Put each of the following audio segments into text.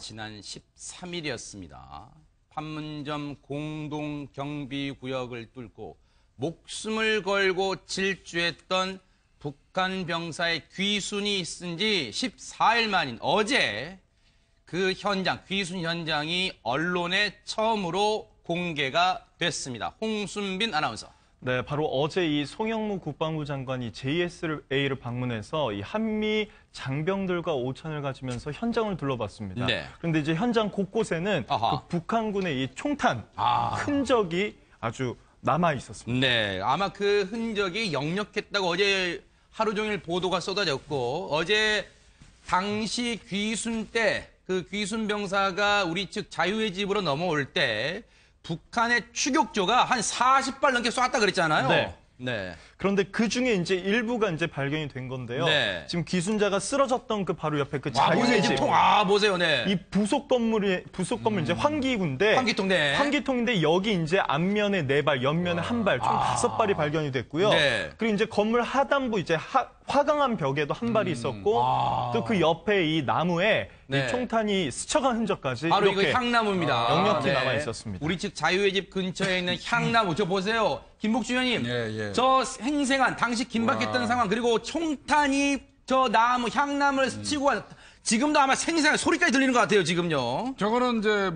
지난 13일이었습니다. 판문점 공동경비구역을 뚫고 목숨을 걸고 질주했던 북한 병사의 귀순이 있은 지 14일 만인 어제 그 현장, 귀순 현장이 언론에 처음으로 공개가 됐습니다. 홍순빈 아나운서. 네, 바로 어제 이 송영무 국방부 장관이 JSA를 방문해서 이 한미 장병들과 오찬을 가지면서 현장을 둘러봤습니다. 네. 그런데 이제 현장 곳곳에는 그 북한군의 이 총탄 흔적이 아주 남아 있었습니다. 네, 아마 그 흔적이 역력했다고 어제 하루 종일 보도가 쏟아졌고 어제 당시 귀순 때 그 귀순 병사가 우리 측 자유의 집으로 넘어올 때 북한의 추격조가 한 40발 넘게 쐈다 그랬잖아요. 네. 네. 그런데 그 중에 이제 일부가 이제 발견이 된 건데요. 네. 지금 귀순자가 쓰러졌던 그 바로 옆에 그 자유의 집. 보세요, 네. 이 부속 건물 이제 환기구인데. 환기통, 네. 환기통인데 여기 이제 앞면에 4발, 옆면에 1발, 총 5발이 발견이 됐고요. 네. 그리고 이제 건물 하단부 이제 화강암 벽에도 1발이 있었고, 또 그 옆에 이 나무에 네. 이 총탄이 스쳐간 흔적까지 바로 이렇게 이거 향나무입니다. 역력히 남아 있었습니다. 우리 측 자유의 집 근처에 있는 향나무, 저 보세요. 김복주 의원님, 저 생생한 당시 긴박했던 상황, 그리고 총탄이 저 나무, 향나무를 스치고 지금도 아마 생생한 소리까지 들리는 것 같아요, 지금요. 저거는 이제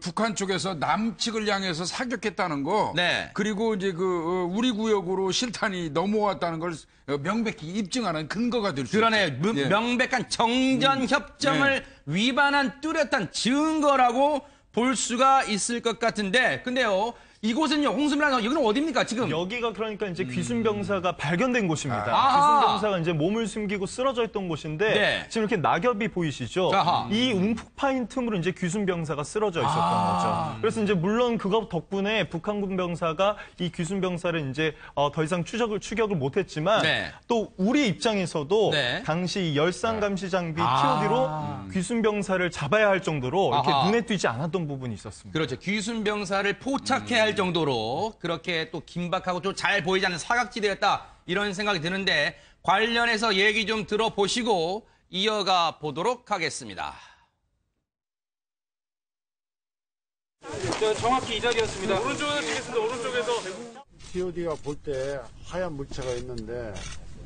북한 쪽에서 남측을 향해서 사격했다는 거. 네. 그리고 이제 우리 구역으로 실탄이 넘어왔다는 걸 명백히 입증하는 근거가 될 수 있죠. 그러네요. 예. 명백한 정전 협정을 위반한 뚜렷한 증거라고 볼 수가 있을 것 같은데, 근데요. 이곳은요, 홍순빈 아나운서, 여기는 어디입니까, 지금? 여기가 그러니까 이제 귀순 병사가 발견된 곳입니다. 아하. 귀순 병사가 이제 몸을 숨기고 쓰러져 있던 곳인데 네. 지금 이렇게 낙엽이 보이시죠? 아하. 이 움푹 파인 틈으로 이제 귀순 병사가 쓰러져 있었던 거죠. 그래서 이제 물론 그것 덕분에 북한군 병사가 이 귀순 병사를 이제 더 이상 추격을 못했지만 네. 또 우리 입장에서도 네. 당시 이 열상 감시 장비 TOD로 귀순 병사를 잡아야 할 정도로 이렇게 눈에 띄지 않았던 부분이 있었습니다. 그렇죠. 귀순 병사를 포착해야 할 정도로 그렇게 또 긴박하고 또 잘 보이지 않는 사각지대였다. 이런 생각이 드는데 관련해서 얘기 좀 들어보시고 이어가 보도록 하겠습니다. 정확히 이 자리였습니다. 오른쪽에서 찍겠습니다. 오른쪽에서. TOD가 볼 때 하얀 물체가 있는데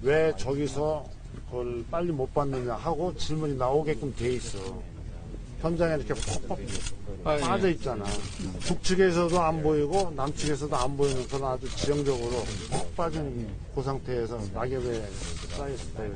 왜 저기서 그걸 빨리 못 봤느냐 하고 질문이 나오게끔 돼 있어. 현장에 이렇게 퍽퍽 빠져 있잖아. 북측에서도 안 보이고 남측에서도 안 보이면서는 아주 지형적으로 퍽 빠진 그 상태에서 낙엽에 쌓였을 때.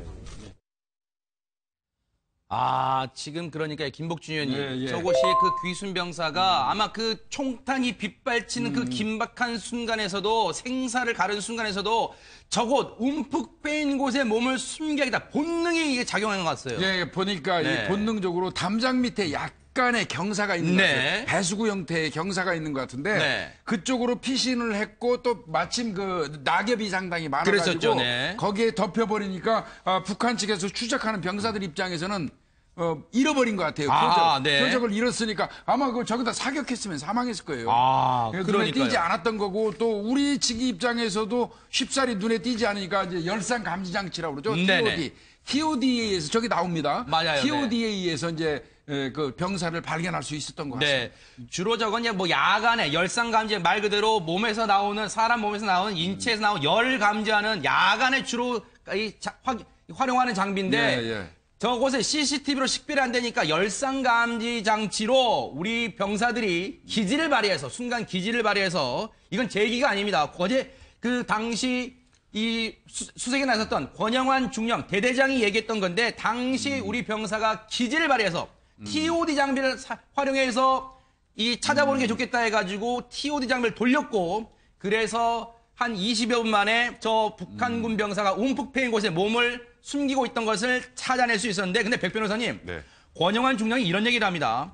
지금 그러니까 김복준 의원님, 예. 저곳이 그 귀순 병사가 아마 그 총탄이 빗발치는 그 긴박한 순간에서도 생사를 가른 순간에서도 저곳 움푹 빼인 곳에 몸을 숨기겠다. 본능이 이게 작용한 것 같아요. 예, 보니까 네. 이 본능적으로 담장 밑에 약간의 경사가 있는 것 같아요. 배수구 형태의 경사가 있는 것 같은데 네. 그쪽으로 피신을 했고 또 마침 그 낙엽이 상당히 많아가지고 그랬었죠, 네. 거기에 덮여버리니까 북한 측에서 추적하는 병사들 입장에서는 잃어버린 것 같아요. 네. 표적을 잃었으니까 아마 저기다 사격했으면 사망했을 거예요. 눈에 그러니까요. 띄지 않았던 거고 또 우리 측 입장에서도 쉽사리 눈에 띄지 않으니까 이제 열상 감지 장치라고 그러죠. 네네. TOD에 의해서 저기 나옵니다. 맞아요. TOD에 의해서 이제 그 병사를 발견할 수 있었던 것 같습니다. 네. 주로 저건 이제 뭐 야간에 열상 감지 말 그대로 몸에서 나오는 사람 몸에서 나오는 인체에서 나오는 열 감지하는 야간에 주로 활용하는 장비인데 예. 저곳에 CCTV로 식별이 안 되니까 열상 감지 장치로 우리 병사들이 기지를 발휘해서 순간 기지를 발휘해서 이건 제 얘기가 아닙니다. 어제 그 당시 이 수색에 나섰던 권영환 중령 대대장이 얘기했던 건데 당시 우리 병사가 기지를 발휘해서 TOD 장비를 활용해서 이 찾아보는 게 좋겠다 해가지고 TOD 장비를 돌렸고 그래서 한 20여 분 만에 저 북한군 병사가 움푹 패인 곳에 몸을 숨기고 있던 것을 찾아낼 수 있었는데 근데 백 변호사님 권영환 중령이 이런 얘기를 합니다.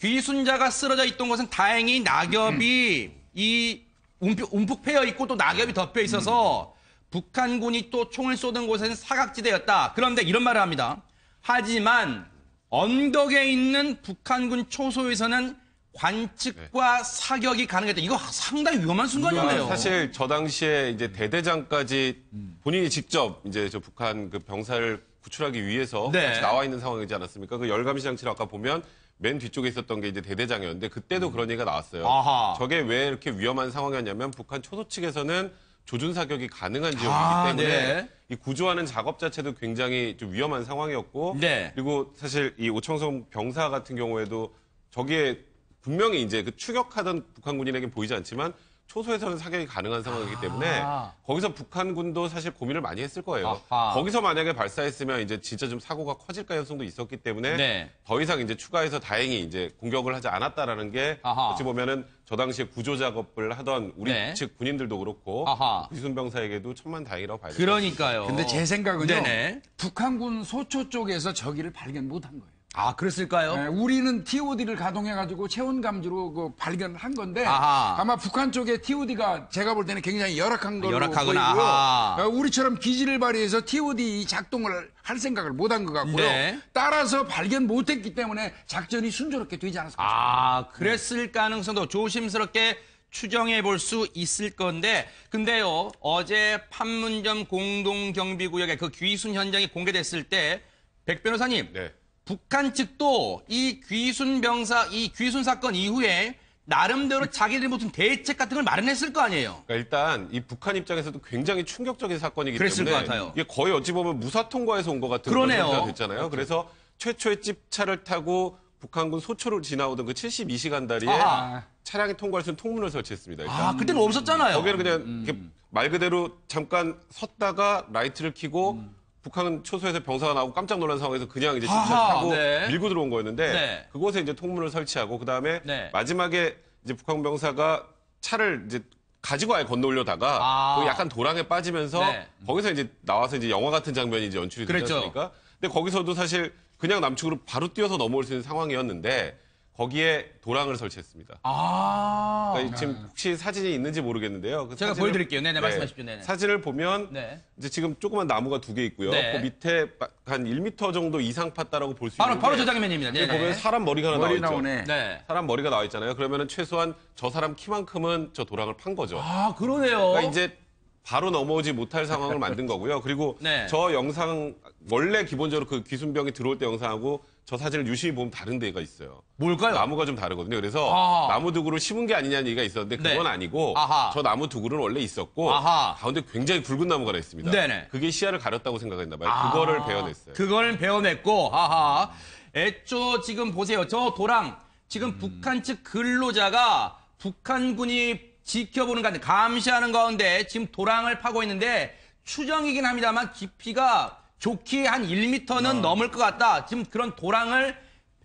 귀순자가 쓰러져 있던 곳은 다행히 낙엽이 이 움푹 패여 있고 또 낙엽이 덮여 있어서 북한군이 또 총을 쏘던 곳은 사각지대였다. 그런데 이런 말을 합니다. 하지만 언덕에 있는 북한군 초소에서는 관측과 사격이 가능했다. 이거 상당히 위험한 순간이었네요. 사실 저 당시에 이제 대대장까지 본인이 직접 이제 저 북한 그 병사를 구출하기 위해서 네. 같이 나와 있는 상황이지 않았습니까? 그 열감시 장치를 아까 보면 맨 뒤쪽에 있었던 게 이제 대대장이었는데 그때도 그런 얘기가 나왔어요. 아하. 저게 왜 이렇게 위험한 상황이었냐면 북한 초소 측에서는 조준 사격이 가능한 지역이기 때문에 네. 이 구조하는 작업 자체도 굉장히 좀 위험한 상황이었고 네. 그리고 사실 이 오청성 병사 같은 경우에도 저기에 분명히 이제 그 추격하던 북한군인에게 보이지 않지만 초소에서는 사격이 가능한 상황이기 때문에 거기서 북한군도 사실 고민을 많이 했을 거예요. 아하. 거기서 만약에 발사했으면 이제 진짜 좀 사고가 커질 가능성도 있었기 때문에 네. 더 이상 이제 추가해서 다행히 이제 공격을 하지 않았다라는 게 아하. 어찌 보면은 저 당시에 구조 작업을 하던 우리 네. 측 군인들도 그렇고 아하. 귀순병사에게도 천만다행이라고 봐야 돼요. 그러니까요. 근데 제 생각은요. 네네. 북한군 소초 쪽에서 저기를 발견 못한 거예요. 아, 그랬을까요? 네, 우리는 TOD를 가동해가지고 체온 감지로 그 발견을 한 건데 아하. 아마 북한 쪽에 TOD가 제가 볼 때는 굉장히 열악한 걸로 열악하구나. 보이고요. 아하. 우리처럼 기지를 발휘해서 TOD 작동을 할 생각을 못한 것 같고요. 네. 따라서 발견 못했기 때문에 작전이 순조롭게 되지 않았을까 싶습니다. 아, 그랬을 가능성도 조심스럽게 추정해 볼 수 있을 건데, 근데요, 어제 판문점 공동경비구역의 그 귀순 현장이 공개됐을 때, 백 변호사님, 네. 북한 측도 이 귀순 병사, 이 귀순 사건 이후에 나름대로 자기들 무슨 대책 같은 걸 마련했을 거 아니에요? 그러니까 일단 이 북한 입장에서도 굉장히 충격적인 사건이기 그랬을 때문에 것 같아요. 이게 거의 어찌 보면 무사 통과해서 온 것 같은 그러네요. 그런 상태가 됐잖아요. 그래서 최초의 집차를 타고 북한군 소초를 지나오던 그 72시간 다리에 아하. 차량이 통과할 수 있는 통문을 설치했습니다. 일단. 아, 그때는 없었잖아요. 거기는 그냥 이렇게 말 그대로 잠깐 섰다가 라이트를 켜고 북한 초소에서 병사가 나오고 깜짝 놀란 상황에서 그냥 이제 집차를 아하, 타고 네. 밀고 들어온 거였는데 네. 그곳에 이제 통문을 설치하고 그다음에 네. 마지막에 이제 북한 병사가 차를 이제 가지고 아예 건너 올려다가 아. 거기 약간 도랑에 빠지면서 네. 거기서 이제 나와서 이제 영화 같은 장면이 이제 연출이 되지 그랬죠. 않습니까? 근데 거기서도 사실 그냥 남측으로 바로 뛰어서 넘어올 수 있는 상황이었는데 거기에 도랑을 설치했습니다. 아. 그러니까 지금 혹시 사진이 있는지 모르겠는데요. 그 제가 사진을- 보여드릴게요. 네네, 말씀하십시오. 네네. 사진을 보면 네. 이제 지금 조그만 나무가 2개 있고요. 네. 그 밑에 한 1m 정도 이상 팠다라고 볼 수 있는데 바로 저 장면입니다. 여기 네네. 보면 사람 머리가 하나 머리 나와 있죠. 나오네. 네. 사람 머리가 나와 있잖아요. 그러면은 최소한 저 사람 키만큼은 저 도랑을 판 거죠. 아, 그러네요. 그러니까 이제 바로 넘어오지 못할 상황을 만든 거고요. 그리고 네. 저 영상 원래 기본적으로 그 귀순병이 들어올 때 영상하고 저 사진을 유심히 보면 다른 데가 있어요. 뭘까요? 나무가 좀 다르거든요. 그래서 아하. 나무 두구를 심은 게 아니냐는 얘기가 있었는데 그건 네. 아니고 아하. 저 나무 두구는 원래 있었고 아하. 가운데 굉장히 굵은 나무가 하나 있습니다. 네네. 그게 시야를 가렸다고 생각했나 봐요. 그거를 베어냈어요. 그걸 배워냈고, 하하. 애초 지금 보세요. 저 도랑, 지금 북한 측 근로자가 북한군이 지켜보는 가운데, 감시하는 가운데 지금 도랑을 파고 있는데, 추정이긴 합니다만 깊이가 좋게 한 1m는 넘을 것 같다. 지금 그런 도랑을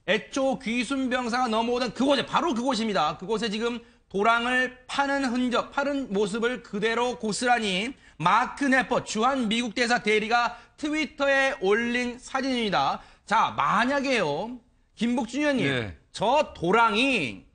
애초 귀순병사가 넘어오던 그곳에, 바로 그곳입니다. 그곳에 지금 도랑을 파는 흔적, 파는 모습을 그대로 고스란히 마크 네퍼 주한 미국 대사 대리가 트위터에 올린 사진입니다. 자, 만약에요, 김복준 의원님, 네. 저 도랑이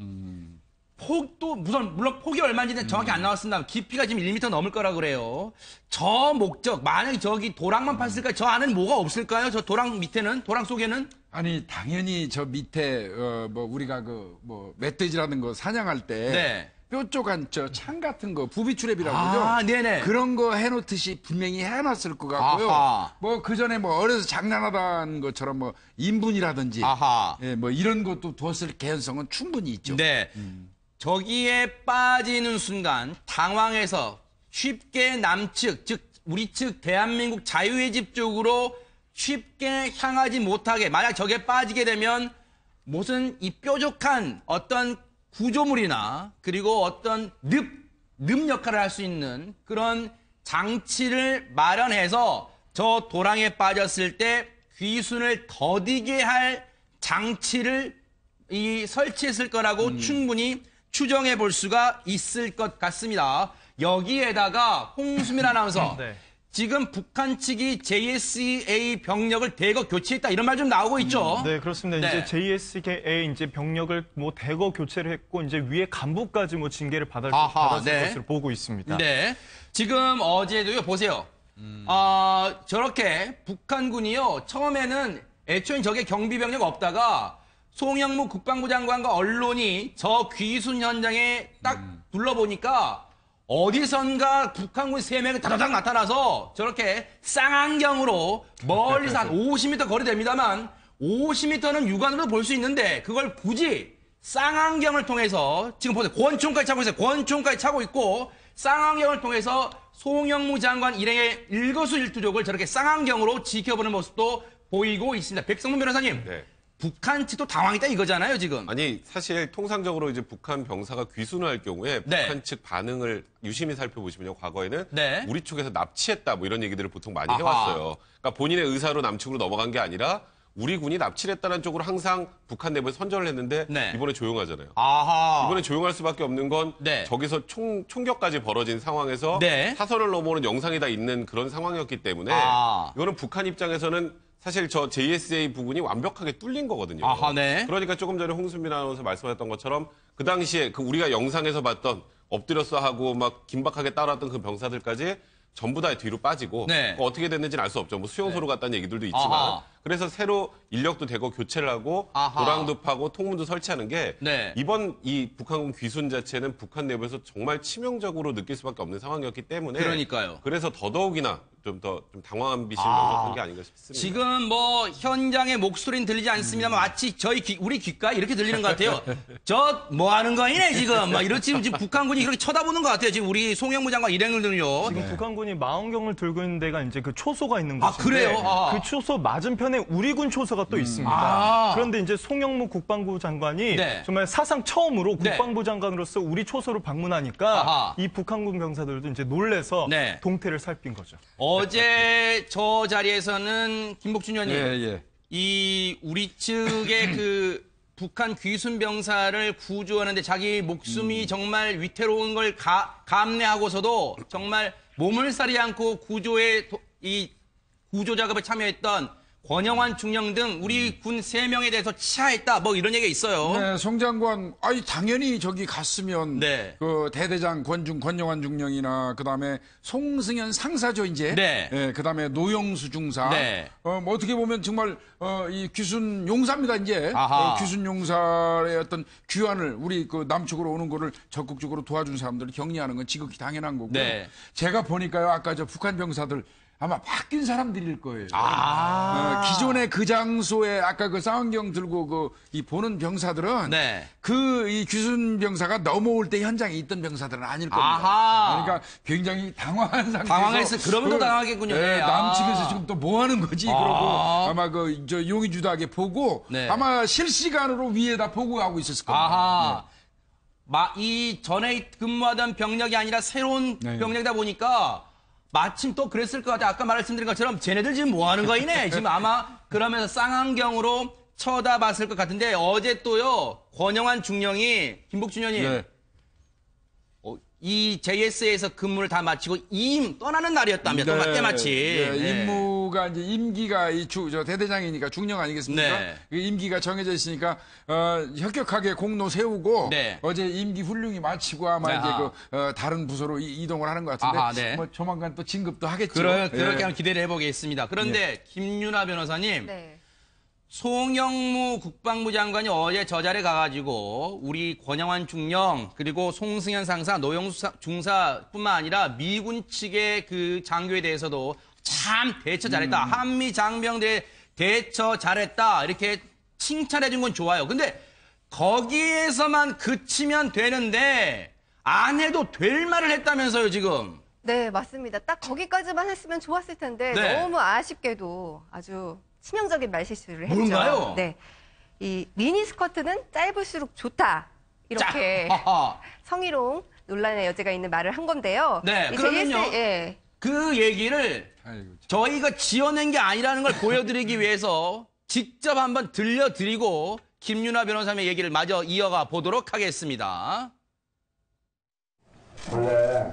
폭도 물론 폭이 얼마인지는 정확히 안 나왔습니다. 깊이가 지금 1m 넘을 거라 그래요. 저 목적, 만약에 저기 도랑만 팠을까요? 저 안에는 뭐가 없을까요? 저 도랑 밑에는, 도랑 속에는? 아니 당연히 저 밑에 뭐 우리가 그 뭐 멧돼지라는 거 사냥할 때 네. 뾰족한 저 창 같은 거 부비출랩이라고 아, 그러죠. 네네. 그런 거 해놓듯이 분명히 해놨을 것 같고요. 아하. 뭐 그 전에 뭐 어려서 장난하다는 것처럼 뭐 인분이라든지 아하. 예, 뭐 이런 것도 뒀을 개연성은 충분히 있죠. 네. 저기에 빠지는 순간 당황해서 쉽게 남측, 즉 우리 측 대한민국 자유의 집 쪽으로 쉽게 향하지 못하게, 만약 저게 빠지게 되면 무슨 이 뾰족한 어떤 구조물이나 그리고 어떤 늪 역할을 할 수 있는 그런 장치를 마련해서 저 도랑에 빠졌을 때 귀순을 더디게 할 장치를 설치했을 거라고 충분히 추정해 볼 수가 있을 것 같습니다. 여기에다가 홍수민 아나운서, 네. 지금 북한 측이 JSA 병력을 대거 교체했다 이런 말 좀 나오고 있죠. 네, 그렇습니다. 네. 이제 JSK의 이제 병력을 뭐 대거 교체를 했고 이제 위에 간부까지 뭐 징계를 아하, 받았을 네. 것으로 보고 있습니다. 네. 지금 어제도요, 보세요. 저렇게 북한군이요, 처음에는 애초에 저게 경비병력 없다가 송영무 국방부 장관과 언론이 저 귀순 현장에 딱 둘러보니까 어디선가 북한군 3명이 다다닥 나타나서 저렇게 쌍안경으로 멀리서 한 50m 거리 됩니다만 50m는 육안으로 볼 수 있는데 그걸 굳이 쌍안경을 통해서 지금 보세요. 권총까지 차고 있어요. 권총까지 차고 있고 쌍안경을 통해서 송영무 장관 일행의 일거수일투족을 저렇게 쌍안경으로 지켜보는 모습도 보이고 있습니다. 백성문 변호사님, 네. 북한 측도 당황했다 이거잖아요, 지금. 아니 사실 통상적으로 이제 북한 병사가 귀순을 할 경우에 네. 북한 측 반응을 유심히 살펴보시면요, 과거에는 네. 우리 쪽에서 납치했다 뭐 이런 얘기들을 보통 많이 아하. 해왔어요. 그러니까 본인의 의사로 남측으로 넘어간 게 아니라 우리 군이 납치를 했다는 쪽으로 항상 북한 내부에서 선전을 했는데 네. 이번에 조용하잖아요. 아하. 이번에 조용할 수밖에 없는 건 네. 저기서 총격까지 벌어진 상황에서 네. 사선을 넘어오는 영상이 다 있는 그런 상황이었기 때문에 아. 이거는 북한 입장에서는 사실 저 JSA 부분이 완벽하게 뚫린 거거든요. 아하, 네. 그러니까 조금 전에 홍순민 아나운서 말씀하셨던 것처럼 그 당시에 그 우리가 영상에서 봤던 엎드렸어 하고 막 긴박하게 따라왔던 그 병사들까지 전부 다 뒤로 빠지고 네. 어떻게 됐는지는 알 수 없죠. 뭐 수용소로 갔다는 얘기들도 있지만 아하. 그래서 새로 인력도 대거 교체를 하고 아하. 도랑도 파고 통문도 설치하는 게 네. 이번 이 북한군 귀순 자체는 북한 내부에서 정말 치명적으로 느낄 수밖에 없는 상황이었기 때문에 그러니까요. 그래서 더더욱이나 좀 당황한 빛을 명확한 게 아닌가 싶습니다. 지금 뭐 현장의 목소리는 들리지 않습니다만 마치 우리 귓가 이렇게 들리는 것 같아요. 저 뭐 하는 거이네 지금 막 이렇게 지금 북한군이 이렇게 쳐다보는 것 같아요. 지금 우리 송영무 장관 일행들은요. 지금 북한군이 망원경을 들고 있는 데가 이제 그 초소가 있는 아, 곳인데 그래요? 아. 그 초소 맞은편에 우리 군 초소가 또 있습니다. 아. 그런데 이제 송영무 국방부 장관이 네. 정말 사상 처음으로 네. 국방부 장관으로서 우리 초소를 방문하니까 아하. 이 북한군 병사들도 이제 놀래서 네. 동태를 살핀 거죠. 어제 저 자리에서는 김복준 의원님 예. 이 우리 측의 그 북한 귀순 병사를 구조하는데 자기 목숨이 정말 위태로운 걸 감내하고서도 정말 몸을 사리 않고 이 구조 작업에 참여했던 권영환 중령 등 우리 군 3명에 대해서 치하했다 뭐 이런 얘기가 있어요. 네, 송 장관, 당연히 저기 갔으면 네. 그 대대장 권영환 중령이나 그다음에 송승현 상사죠 이제. 네. 그다음에 노영수 중사. 네. 뭐 어떻게 보면 정말 이 귀순 용사입니다 이제. 아하. 귀순 용사의 어떤 귀환을 우리 그 남측으로 오는 거를 적극적으로 도와준 사람들을 격려하는 건 지극히 당연한 거고요. 네. 제가 보니까요 아까 저 북한 병사들. 아마 바뀐 사람들일 거예요. 기존의 그 장소에 아까 그 쌍안경 들고 이 보는 병사들은 네. 이 귀순 병사가 넘어올 때 현장에 있던 병사들은 아닐 겁니다. 아하. 그러니까 굉장히 당황한 상태에서 당황했어. 그러면 더 당황하겠군요. 네. 남측에서 아. 지금 또 뭐 하는 거지 그러고 아마 저 용의주다하게 보고 네. 아마 실시간으로 위에다 보고하고 있었을 겁니다. 아하. 이 전에 근무하던 병력이 아니라 새로운 네. 병력이다 보니까 마침 또 그랬을 것 같아요. 아까 말씀드린 것처럼 쟤네들 지금 뭐 하는 거이네. 지금 아마 그러면서 쌍안경으로 쳐다봤을 것 같은데 어제 또요. 권영환 중령이 김복준 의원님 네. 이 JS에서 근무를 다 마치고 떠나는 날이었답니다. 또 때마침. 네. 임무가 이제 임기가 저 대대장이니까 중령 아니겠습니까? 네. 그 임기가 정해져 있으니까 혁혁하게 공로 세우고 네. 어제 임기 훌륭히 마치고 아마 네. 이제 다른 부서로 이동을 하는 것 같은데 아하, 네. 뭐 조만간 또 진급도 하겠죠. 그렇게 예. 한번 기대를 해보겠습니다. 그런데 김윤아 변호사님. 네. 송영무 국방부 장관이 어제 저 자리에 가가지고 우리 권영환 중령 그리고 송승현 상사, 노영수 중사뿐만 아니라 미군 측의 그 장교에 대해서도 참 대처 잘했다. 한미 장병들의 대처 잘했다. 이렇게 칭찬해 준 건 좋아요. 근데 거기에서만 그치면 되는데 안 해도 될 말을 했다면서요, 지금. 네, 맞습니다. 딱 거기까지만 했으면 좋았을 텐데 네. 너무 아쉽게도 아주 치명적인 말실수를 했죠. 뭔가요? 네. 이 미니스커트는 짧을수록 좋다. 이렇게 하하. 성희롱 논란의 여지가 있는 말을 한 건데요. 네, 이 그러면요. 예. 그 얘기를 아이고, 저희가 지어낸 게 아니라는 걸 보여드리기 위해서 직접 한번 들려드리고 김윤아 변호사의 얘기를 마저 이어가 보도록 하겠습니다. 원래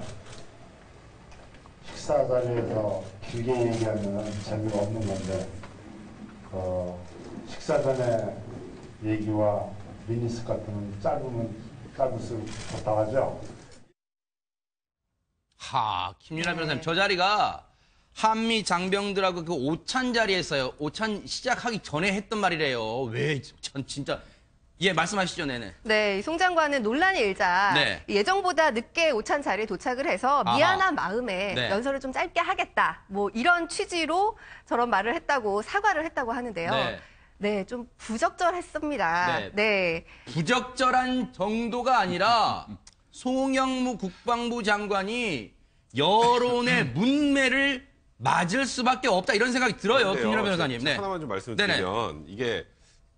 식사 자리에서 길게 얘기하면 재미가 없는 건데 식사 전에 얘기와 미니스 같은 짧을수록 좋다고 하죠. 김윤아 변호사님, 저 자리가 한미 장병들하고 그 오찬 자리에서요. 오찬 시작하기 전에 했던 말이래요. 전 진짜 예, 말씀하시죠, 네네. 네, 이 송 장관은 논란이 일자 네. 예정보다 늦게 오찬 자리에 도착을 해서 아하. 미안한 마음에 네. 연설을 좀 짧게 하겠다. 뭐 이런 취지로 저런 말을 했다고 사과를 했다고 하는데요. 네. 네, 좀 부적절했습니다. 네. 네. 부적절한 정도가 아니라 송영무 국방부 장관이 여론의 문매를 맞을 수밖에 없다 이런 생각이 들어요, 그런데요, 김윤아 변호사님. 제가 네. 하나만 좀 말씀을 네네. 드리면 이게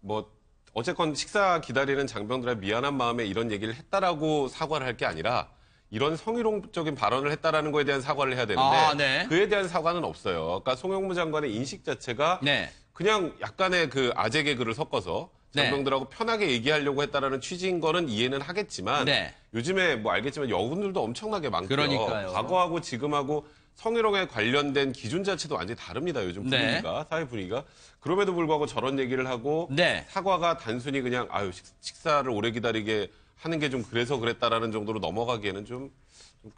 뭐 어쨌건 식사 기다리는 장병들의 미안한 마음에 이런 얘기를 했다라고 사과를 할 게 아니라 이런 성희롱적인 발언을 했다라는 거에 대한 사과를 해야 되는데 아, 네. 그에 대한 사과는 없어요. 그러니까 송영무 장관의 인식 자체가 네. 그냥 약간의 그 아재 개그를 섞어서 네. 장병들하고 편하게 얘기하려고 했다라는 취지인 거는 이해는 하겠지만 네. 요즘에 뭐 알겠지만 여군들도 엄청나게 많고요. 그러니까요. 과거하고 지금하고 성희롱에 관련된 기준 자체도 완전히 다릅니다. 요즘 네. 분위기가 사회 분위기가. 그럼에도 불구하고 저런 얘기를 하고 네. 사과가 단순히 그냥 아유 식사를 오래 기다리게 하는 게 좀 그래서 그랬다라는 정도로 넘어가기에는 좀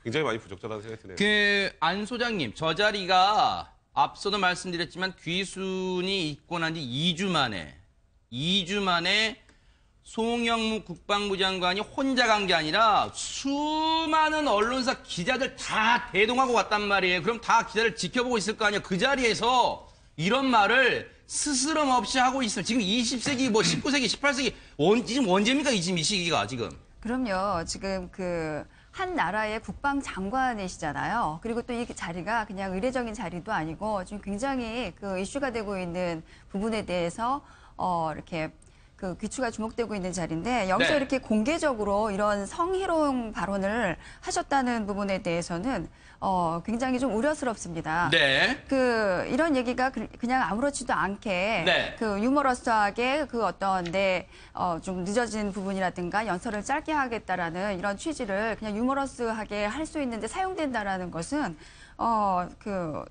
굉장히 많이 부적절하다는 생각이 드네요. 안 소장님, 저 자리가 앞서도 말씀드렸지만 귀순이 있고 난 지 2주 만에 송영무 국방부 장관이 혼자 간 게 아니라 수많은 언론사 기자들 다 대동하고 왔단 말이에요. 그럼 다 기자를 지켜보고 있을 거 아니에요. 그 자리에서 이런 말을 스스럼 없이 하고 있으면 지금 20세기, 뭐 19세기, 18세기, 지금 언제입니까? 지금 이 시기가 지금. 그럼요. 지금 한 나라의 국방장관이시잖아요. 그리고 또 이 자리가 그냥 의례적인 자리도 아니고 지금 굉장히 이슈가 되고 있는 부분에 대해서 이렇게 귀추가 주목되고 있는 자리인데 여기서 네. 이렇게 공개적으로 이런 성희롱 발언을 하셨다는 부분에 대해서는 굉장히 좀 우려스럽습니다. 네. 이런 얘기가 그냥 아무렇지도 않게 네. 유머러스하게 좀 늦어진 부분이라든가 연설을 짧게 하겠다라는 이런 취지를 그냥 유머러스하게 할 수 있는데 사용된다라는 것은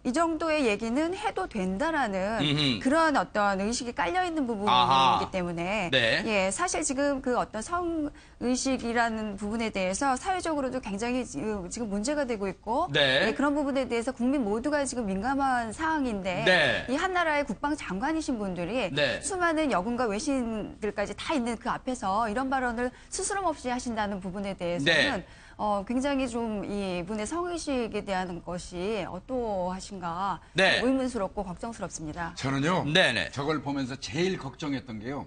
이 정도의 얘기는 해도 된다라는 그런 어떤 의식이 깔려 있는 부분이기 아하. 때문에 네. 예, 사실 지금 어떤 성의식이라는 부분에 대해서 사회적으로도 굉장히 지금 문제가 되고 있고 네. 예, 그런 부분에 대해서 국민 모두가 지금 민감한 사항인데 네. 이 한 나라의 국방장관이신 분들이 네. 수많은 여군과 외신들까지 다 있는 그 앞에서 이런 발언을 스스럼 없이 하신다는 부분에 대해서는 네. 굉장히 좀 이분의 성의식에 대한 것이 어떠하신가 네. 의문스럽고 걱정스럽습니다. 저는요. 네네. 저걸 보면서 제일 걱정했던 게요.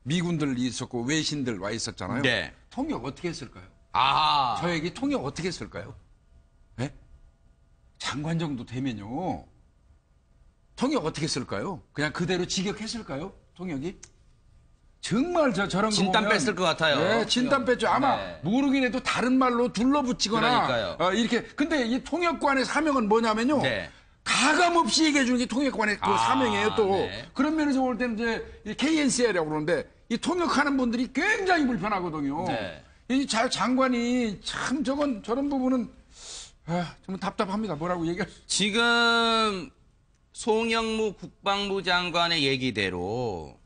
미군들 있었고 외신들 와 있었잖아요. 네. 통역 어떻게 했을까요? 아. 저 얘기 통역 어떻게 했을까요? 예? 장관 정도 되면요. 통역 어떻게 했을까요? 그냥 그대로 직역했을까요? 통역이? 정말 저런 거 진땀 보면 뺐을 것 같아요. 네, 진땀 뺐죠. 아마 네. 모르긴 해도 다른 말로 둘러붙이거나 그러니까요. 이렇게. 근데 이 통역관의 사명은 뭐냐면요. 네. 가감 없이 얘기해 주는 게 통역관의 그 사명이에요. 또 네. 그런 면에서 볼 때는 이제 이 KNCA라고 그러는데 이 통역하는 분들이 굉장히 불편하거든요. 네. 이 장관이 참 저런 부분은 좀 답답합니다. 뭐라고 얘기할 수. 지금 송영무 국방부 장관의 얘기대로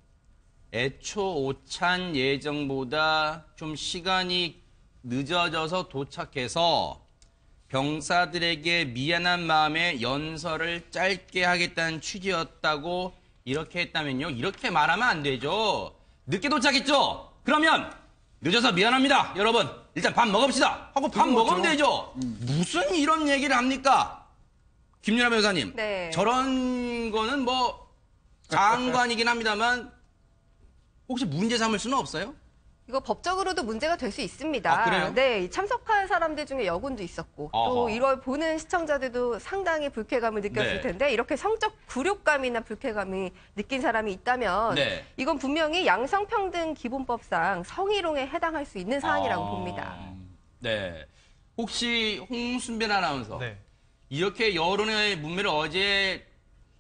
애초 오찬 예정보다 좀 시간이 늦어져서 도착해서 병사들에게 미안한 마음에 연설을 짧게 하겠다는 취지였다고 이렇게 했다면요. 이렇게 말하면 안 되죠. 늦게 도착했죠? 그러면 늦어서 미안합니다. 여러분 일단 밥 먹읍시다 하고 밥 먹으면 되죠. 무슨 이런 얘기를 합니까? 김윤아 변호사님. 네. 저런 거는 뭐 장관이긴 합니다만 혹시 문제 삼을 수는 없어요? 이거 법적으로도 문제가 될 수 있습니다. 아, 그래요? 네, 이 참석한 사람들 중에 여군도 있었고 또 어허. 이걸 보는 시청자들도 상당히 불쾌감을 느꼈을 네. 텐데 이렇게 성적 굴욕감이나 불쾌감이 느낀 사람이 있다면 네. 이건 분명히 양성평등 기본법상 성희롱에 해당할 수 있는 사안이라고 봅니다. 네. 혹시 홍순변 아나운서 네. 이렇게 여론의 문매를 어제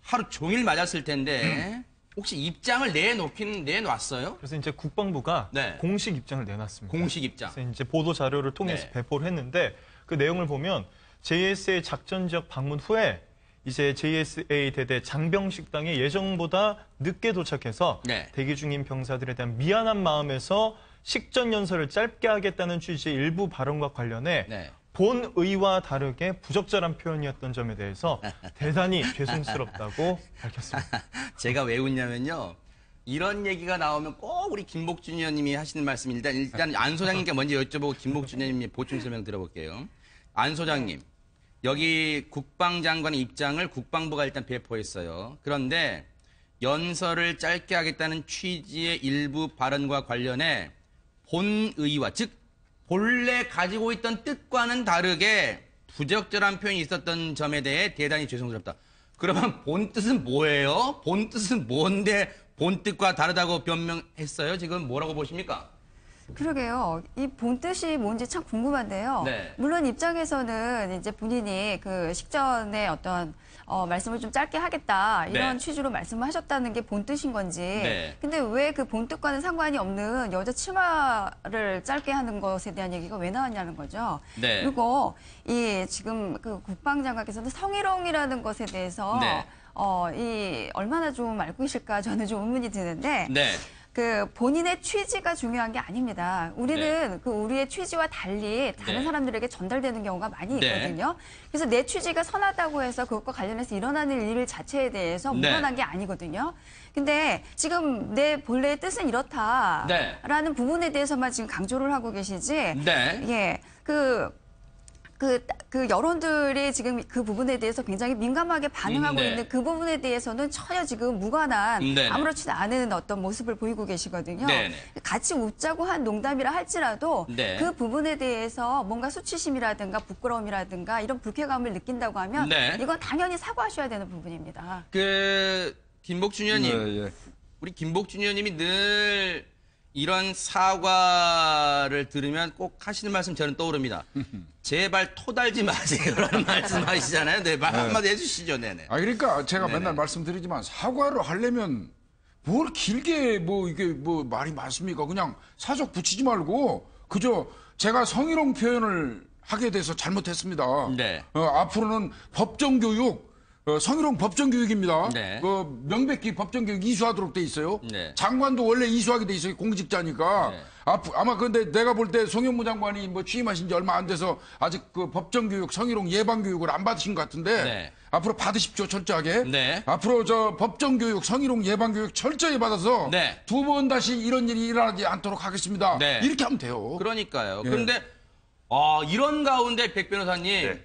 하루 종일 맞았을 텐데 혹시 입장을 내놨어요? 그래서 이제 국방부가 네. 공식 입장을 내놨습니다. 공식 입장. 그래서 이제 보도 자료를 통해서 네. 배포를 했는데 그 내용을 보면 JSA 작전 지역 방문 후에 이제 JSA 대대 장병식당에 예정보다 늦게 도착해서 네. 대기 중인 병사들에 대한 미안한 마음에서 식전 연설을 짧게 하겠다는 취지의 일부 발언과 관련해 네. 본의와 다르게 부적절한 표현이었던 점에 대해서 대단히 죄송스럽다고 밝혔습니다. 제가 왜 웃냐면요. 이런 얘기가 나오면 꼭 우리 김복준 의원님이 하시는 말씀이 일단 안 소장님께 먼저 여쭤보고 김복준 의원님이 보충 설명 들어볼게요. 안 소장님, 여기 국방장관의 입장을 국방부가 일단 배포했어요. 그런데 연설을 짧게 하겠다는 취지의 일부 발언과 관련해 본의와 즉 본래 가지고 있던 뜻과는 다르게 부적절한 표현이 있었던 점에 대해 대단히 죄송스럽다. 그러면 본 뜻은 뭐예요? 본 뜻은 뭔데 본 뜻과 다르다고 변명했어요? 지금 뭐라고 보십니까? 그러게요. 이 본 뜻이 뭔지 참 궁금한데요. 네. 물론 입장에서는 이제 본인이 그 식전에 어떤 말씀을 좀 짧게 하겠다 이런 네. 취지로 말씀을 하셨다는 게 본 뜻인 건지. 네. 근데 왜 그 본 뜻과는 상관이 없는 여자 치마를 짧게 하는 것에 대한 얘기가 왜 나왔냐는 거죠. 네. 그리고 이 지금 그 국방장관께서는 성희롱이라는 것에 대해서 네. 이 얼마나 좀 알고 계실까 저는 좀 의문이 드는데. 네. 그 본인의 취지가 중요한 게 아닙니다. 우리는 그 우리의 취지와 달리 다른 네. 사람들에게 전달되는 경우가 많이 네. 있거든요. 그래서 내 취지가 선하다고 해서 그것과 관련해서 일어나는 일 자체에 대해서 네. 무관한 게 아니거든요. 근데 지금 내 본래의 뜻은 이렇다라는 네. 부분에 대해서만 지금 강조를 하고 계시지. 네. 예. 그 여론들이 지금 그 부분에 대해서 굉장히 민감하게 반응하고 네. 있는 그 부분에 대해서는 전혀 지금 무관한 네네. 아무렇지도 않은 어떤 모습을 보이고 계시거든요. 네네. 같이 웃자고 한 농담이라 할지라도 네. 그 부분에 대해서 뭔가 수치심이라든가 부끄러움이라든가 이런 불쾌감을 느낀다고 하면 네. 이건 당연히 사과하셔야 되는 부분입니다. 김복준 의원님. 예. 우리 김복준 의원님이 늘 이런 사과를 들으면 꼭 하시는 말씀 저는 떠오릅니다. 제발 토달지 마세요라는 말씀하시잖아요. 네, 말 한마디 해주시죠, 네네. 그러니까 제가 네네. 맨날 말씀드리지만 사과를 하려면 뭘 길게 뭐 이게 뭐 말이 많습니까? 그냥 사적 붙이지 말고 그저 제가 성희롱 표현을 하게 돼서 잘못했습니다. 네. 앞으로는 법정교육 성희롱 법정교육입니다. 네. 명백히 법정교육 이수하도록 돼 있어요. 네. 장관도 원래 이수하게 돼 있어요. 공직자니까. 네. 아마 근데 내가 볼 때 송영무 장관이 뭐 취임하신 지 얼마 안 돼서 아직 그 법정교육, 성희롱 예방교육을 안 받으신 것 같은데 네. 앞으로 받으십시오, 철저하게. 네. 앞으로 저 법정교육, 성희롱 예방교육 철저히 받아서 네. 두 번 다시 이런 일이 일어나지 않도록 하겠습니다. 네. 이렇게 하면 돼요. 그러니까요. 예. 그런데 이런 가운데 백 변호사님 네.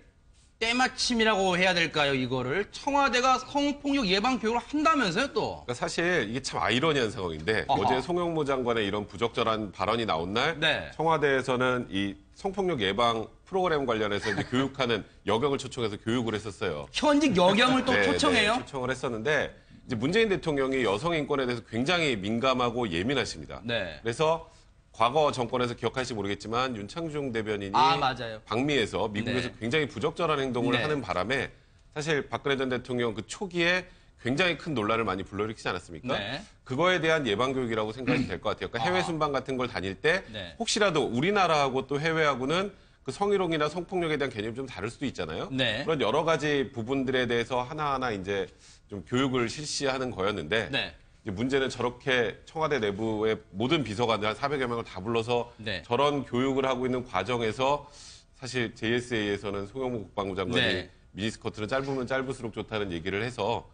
때마침이라고 해야 될까요? 이거를 청와대가 성폭력 예방 교육을 한다면서요, 또? 그러니까 사실 이게 참 아이러니한 상황인데 아하. 어제 송영무 장관의 이런 부적절한 발언이 나온 날 네. 청와대에서는 이 성폭력 예방 프로그램 관련해서 이제 교육하는 여경을 초청해서 교육을 했었어요. 현직 여경을 또 네, 초청해요? 네, 초청을 했었는데 이제 문재인 대통령이 여성 인권에 대해서 굉장히 민감하고 예민하십니다. 네. 그래서 과거 정권에서 기억하실지 모르겠지만 윤창중 대변인이 맞아요. 방미에서 미국에서 네. 굉장히 부적절한 행동을 네. 하는 바람에 사실 박근혜 전 대통령 그 초기에 굉장히 큰 논란을 많이 불러일으키지 않았습니까? 네. 그거에 대한 예방교육이라고 생각이 될 것 같아요. 그러니까 해외 순방 같은 걸 다닐 때 네. 혹시라도 우리나라하고 또 해외하고는 그 성희롱이나 성폭력에 대한 개념이 좀 다를 수도 있잖아요. 네. 그런 여러 가지 부분들에 대해서 하나하나 이제 좀 교육을 실시하는 거였는데 네. 이제 문제는 저렇게 청와대 내부의 모든 비서관들 한 400여 명을 다 불러서 네. 저런 교육을 하고 있는 과정에서 사실 JSA에서는 송영무 국방부 장관이 네. 미니스커트는 짧으면 짧을수록 좋다는 얘기를 해서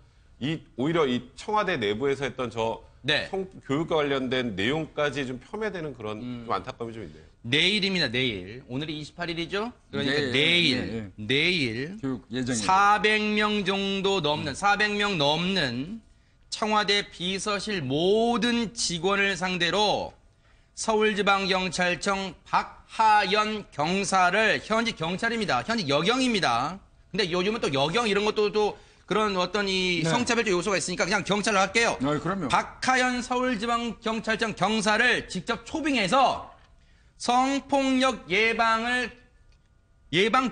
오히려 이 청와대 내부에서 했던 네. 교육과 관련된 내용까지 좀 폄훼되는 그런 좀 안타까움이 좀 있네요. 내일입니다, 내일. 오늘이 28일이죠? 그러니까 네, 내일, 네, 내일 교육 예정이 400명 정도 넘는, 400명 넘는 청와대 비서실 모든 직원을 상대로 서울지방경찰청 박하연 경사를 현직 경찰입니다. 현직 여경입니다. 근데 요즘은 또 여경 이런 것도 또 그런 어떤 이 네. 성차별적 요소가 있으니까 그냥 경찰로 할게요. 그럼요. 박하연 서울지방경찰청 경사를 직접 초빙해서 성폭력 예방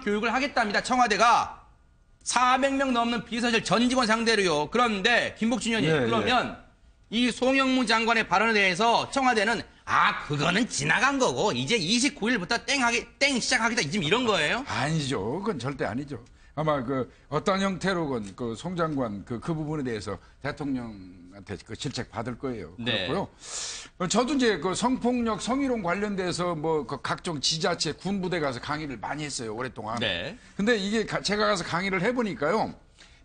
교육을 하겠답니다. 청와대가 400명 넘는 비서실 전 직원 상대로요. 그런데 김복준 의원님, 예, 그러면 이 송영무 장관의 발언에 대해서 청와대는 그거는 지나간 거고 이제 29일부터 땡 시작하겠다 지금 이런 거예요? 아니죠. 그건 절대 아니죠. 아마 그 어떤 형태로건 그 송 장관 그 부분에 대해서 대통령한테 그 질책 받을 거예요. 네. 그렇고요. 저도 이제 그 성폭력, 성희롱 관련돼서 뭐 그 각종 지자체, 군부대 가서 강의를 많이 했어요. 오랫동안. 네. 근데 이게 제가 가서 강의를 해보니까요.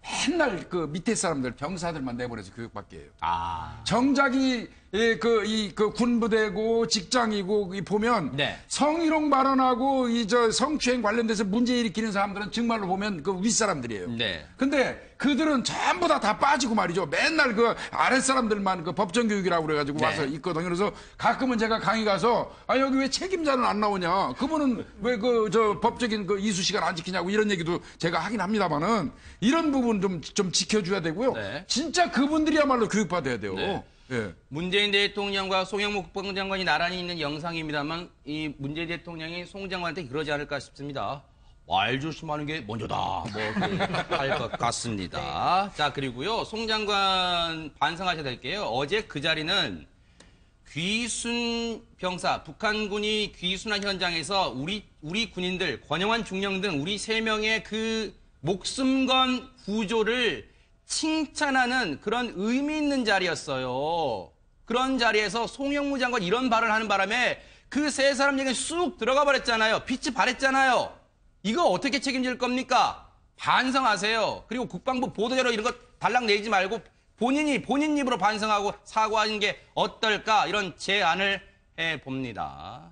맨날 그 밑에 사람들 병사들만 내보내서 교육받게 해요. 아. 정작이 그 군부대고 직장이고 이 보면 네. 성희롱 발언하고 성추행 관련돼서 문제 일으키는 사람들은 정말로 보면 그 윗사람들이에요. 네. 근데 그들은 전부 다 빠지고 말이죠. 맨날 그 아랫사람들만 그 법정교육이라고 그래가지고 네. 와서 있거든요. 그래서 가끔은 제가 강의 가서 여기 왜 책임자는 안 나오냐. 그분은 왜 법적인 그 이수 시간 안 지키냐고 이런 얘기도 제가 하긴 합니다만은 이런 부분 좀 지켜줘야 되고요. 네. 진짜 그분들이야말로 교육받아야 돼요. 네. 예. 문재인 대통령과 송영무 국방장관이 나란히 있는 영상입니다만 이 문재인 대통령이 송 장관한테 그러지 않을까 싶습니다. 말 조심하는 게 먼저다. 뭐 할 것 같습니다. 자, 그리고요. 송 장관 반성하셔야 될게요. 어제 그 자리는 귀순 병사, 북한군이 귀순한 현장에서 우리 군인들, 권영환 중령 등 우리 3명의 그 목숨 건 구조를 칭찬하는 그런 의미 있는 자리였어요. 그런 자리에서 송영무 장관 이런 발언을 하는 바람에 그 3사람 얘기는 쑥 들어가 버렸잖아요. 빛이 발했잖아요. 이거 어떻게 책임질 겁니까? 반성하세요. 그리고 국방부 보도자료 이런 거 달랑 내지 말고 본인 입으로 반성하고 사과하는 게 어떨까 이런 제안을 해봅니다.